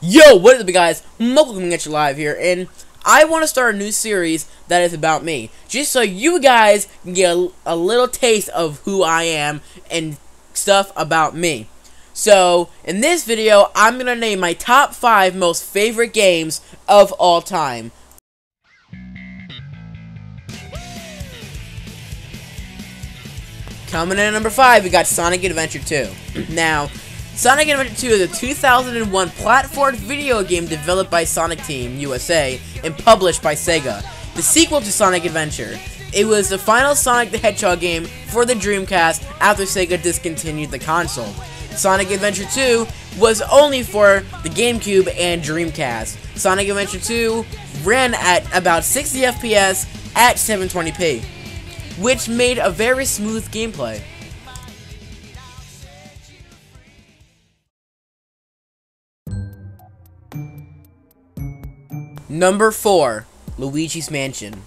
Yo, what is up, guys? Mokel coming at you live here, and I want to start a new series that is about me, just so you guys can get a little taste of who I am and stuff about me. So, in this video, I'm going to name my top 5 most favorite games of all time. Coming in at number 5, we got Sonic Adventure 2. Now, Sonic Adventure 2 is a 2001 platform video game developed by Sonic Team USA and published by Sega. The sequel to Sonic Adventure. It was the final Sonic the Hedgehog game for the Dreamcast after Sega discontinued the console. Sonic Adventure 2 was only for the GameCube and Dreamcast. Sonic Adventure 2 ran at about 60 FPS at 720p, which made a very smooth gameplay. Number 4, Luigi's Mansion.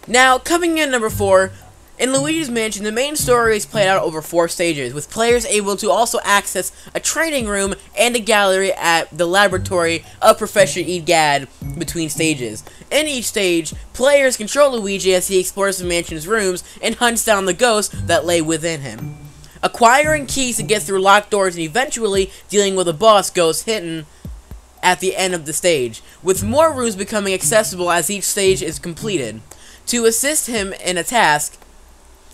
Now, coming in at number 4, in Luigi's Mansion, the main story is played out over 4 stages, with players able to also access a training room and a gallery at the laboratory of Professor Egad between stages. In each stage, players control Luigi as he explores the mansion's rooms and hunts down the ghosts that lay within him, acquiring keys to get through locked doors and eventually dealing with a boss ghost hidden at the end of the stage, with more rooms becoming accessible as each stage is completed. To assist him in a task,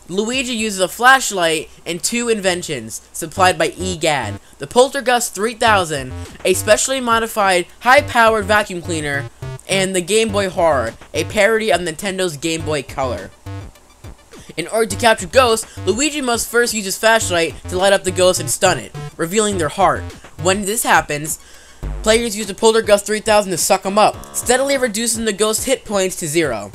Luigi uses a flashlight and 2 inventions supplied by Egad: the Poltergust 3000, a specially modified high-powered vacuum cleaner, and the Game Boy Horror, a parody of Nintendo's Game Boy Color. In order to capture ghosts, Luigi must first use his flashlight to light up the ghost and stun it, revealing their heart. When this happens, players use the Poltergust 3000 to suck them up, steadily reducing the ghost's hit points to 0.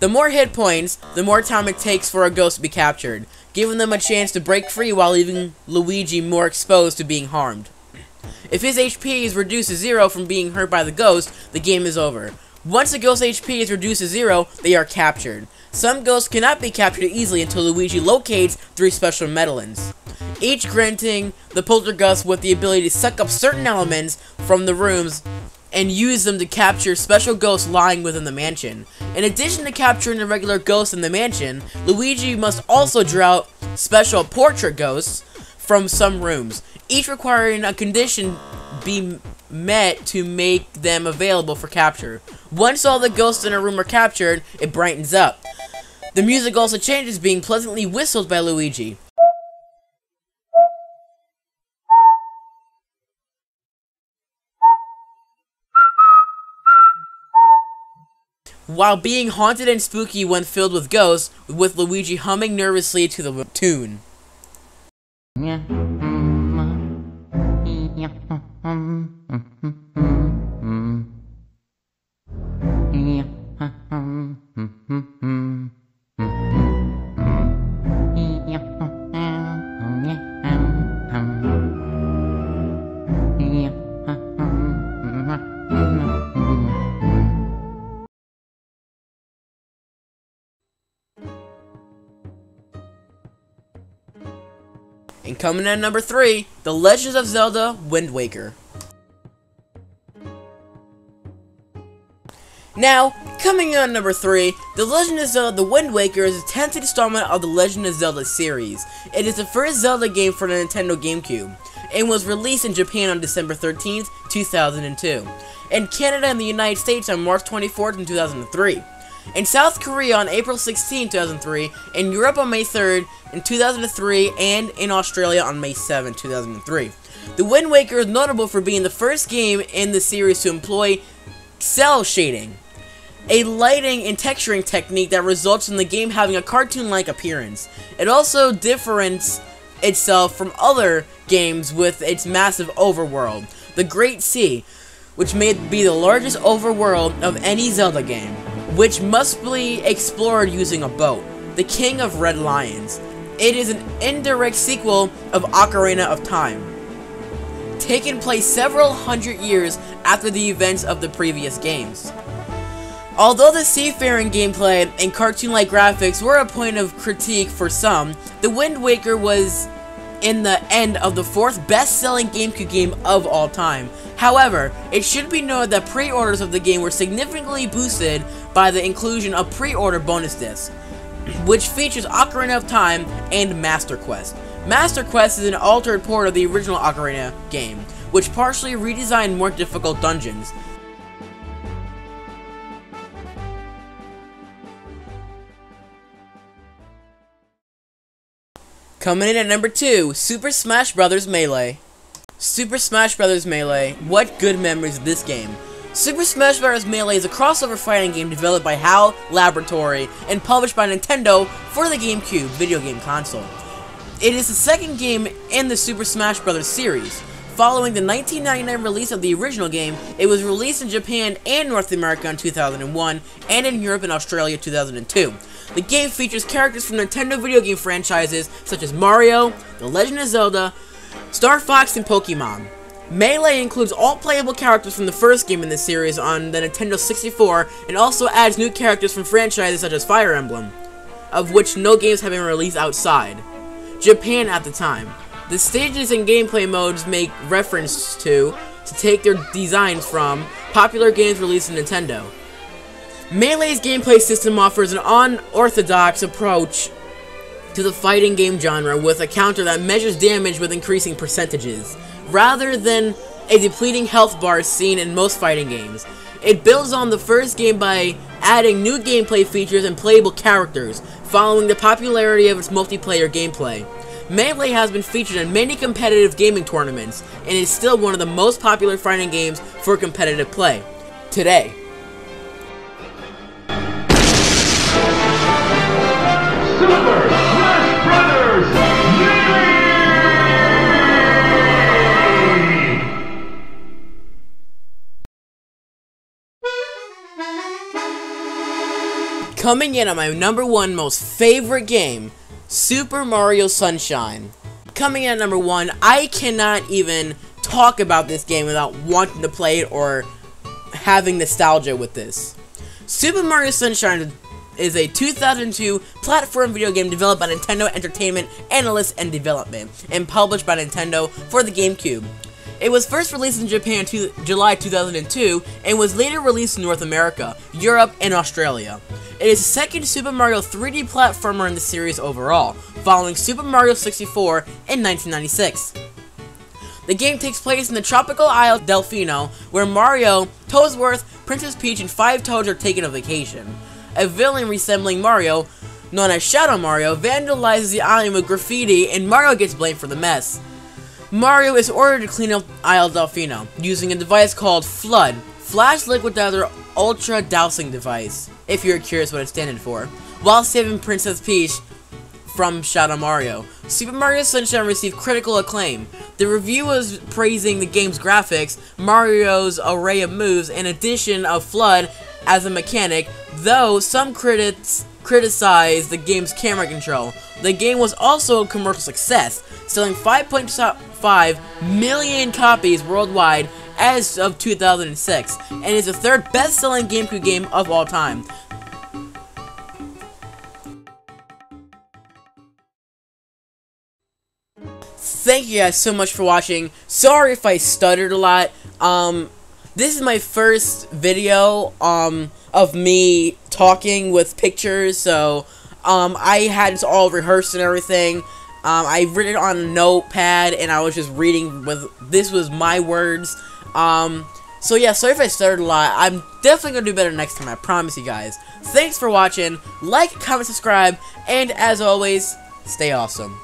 The more hit points, the more time it takes for a ghost to be captured, giving them a chance to break free while leaving Luigi more exposed to being harmed. If his HP is reduced to 0 from being hurt by the ghost, the game is over. Once the ghost's HP is reduced to 0, they are captured. Some ghosts cannot be captured easily until Luigi locates 3 special medallions, each granting the Poltergust with the ability to suck up certain elements from the rooms and use them to capture special ghosts lying within the mansion. In addition to capturing the regular ghosts in the mansion, Luigi must also draw out special portrait ghosts from some rooms, each requiring a condition be met to make them available for capture. Once all the ghosts in a room are captured, it brightens up. The music also changes, being pleasantly whistled by Luigi. While being haunted and spooky when filled with ghosts, with Luigi humming nervously to the tune. And coming in at number 3, The Legend of Zelda: Wind Waker. Now, coming in at number 3, The Legend of Zelda: The Wind Waker is the 10th installment of the Legend of Zelda series. It is the first Zelda game for the Nintendo GameCube, and was released in Japan on December 13th, 2002, in Canada and the United States on March 24th, 2003. In South Korea on April 16, 2003, in Europe on May 3rd, in 2003, and in Australia on May 7, 2003. The Wind Waker is notable for being the first game in the series to employ cel shading, a lighting and texturing technique that results in the game having a cartoon-like appearance. It also differentiates itself from other games with its massive overworld, the Great Sea, which may be the largest overworld of any Zelda game, which must be explored using a boat. The King of Red Lions. It is an indirect sequel of Ocarina of Time, taking place several hundred years after the events of the previous games. Although the seafaring gameplay and cartoon-like graphics were a point of critique for some, The Wind Waker was in the end of the 4th best-selling GameCube game of all time. However, it should be noted that pre-orders of the game were significantly boosted by the inclusion of pre-order bonus discs, which features Ocarina of Time and Master Quest. Master Quest is an altered port of the original Ocarina game, which partially redesigned more difficult dungeons. Coming in at number 2, Super Smash Bros. Melee. Super Smash Bros. Melee, what good memories of this game. Super Smash Bros. Melee is a crossover fighting game developed by HAL Laboratory and published by Nintendo for the GameCube video game console. It is the second game in the Super Smash Bros. Series. Following the 1999 release of the original game, it was released in Japan and North America in 2001, and in Europe and Australia in 2002. The game features characters from Nintendo video game franchises such as Mario, The Legend of Zelda, Star Fox, and Pokemon. Melee includes all playable characters from the first game in the series on the Nintendo 64, and also adds new characters from franchises such as Fire Emblem, of which no games have been released outside Japan at the time. The stages and gameplay modes make reference to take their designs from popular games released in Nintendo. Melee's gameplay system offers an unorthodox approach to the fighting game genre with a counter that measures damage with increasing percentages, rather than a depleting health bar seen in most fighting games. It builds on the first game by adding new gameplay features and playable characters, following the popularity of its multiplayer gameplay. Melee has been featured in many competitive gaming tournaments, and is still one of the most popular fighting games for competitive play today. Super Smash Brothers Melee! Coming in on my number 1 most favorite game, Super Mario Sunshine. Coming in at number 1, I cannot even talk about this game without wanting to play it or having nostalgia with this. Super Mario Sunshine is a 2002 platform video game developed by Nintendo Entertainment Analysis and Development, and published by Nintendo for the GameCube. It was first released in Japan in July 2002, and was later released in North America, Europe, and Australia. It is the second Super Mario 3D platformer in the series overall, following Super Mario 64 in 1996. The game takes place in the tropical isle Delfino, where Mario, Toadsworth, Princess Peach, and 5 Toads are taking a vacation. A villain resembling Mario, known as Shadow Mario, vandalizes the island with graffiti, and Mario gets blamed for the mess. Mario is ordered to clean up Isle Delfino, using a device called FLUDD, Flash Liquidizer Ultra Dousing Device, if you're curious what it stands for, while saving Princess Peach from Shadow Mario. Super Mario Sunshine received critical acclaim. The review was praising the game's graphics, Mario's array of moves, and addition of FLUDD as a mechanic, though some critics criticized the game's camera control. The game was also a commercial success, selling 5.5 million copies worldwide as of 2006, and is the 3rd best-selling GameCube game of all time. Thank you guys so much for watching. Sorry if I stuttered a lot. This is my first video of me talking with pictures, so I had it all rehearsed and everything. I wrote it on a notepad, and I was just reading this was my words. So yeah, sorry if I stuttered a lot. I'm definitely gonna do better next time, I promise you guys. Thanks for watching. Like, comment, subscribe, and as always, stay awesome.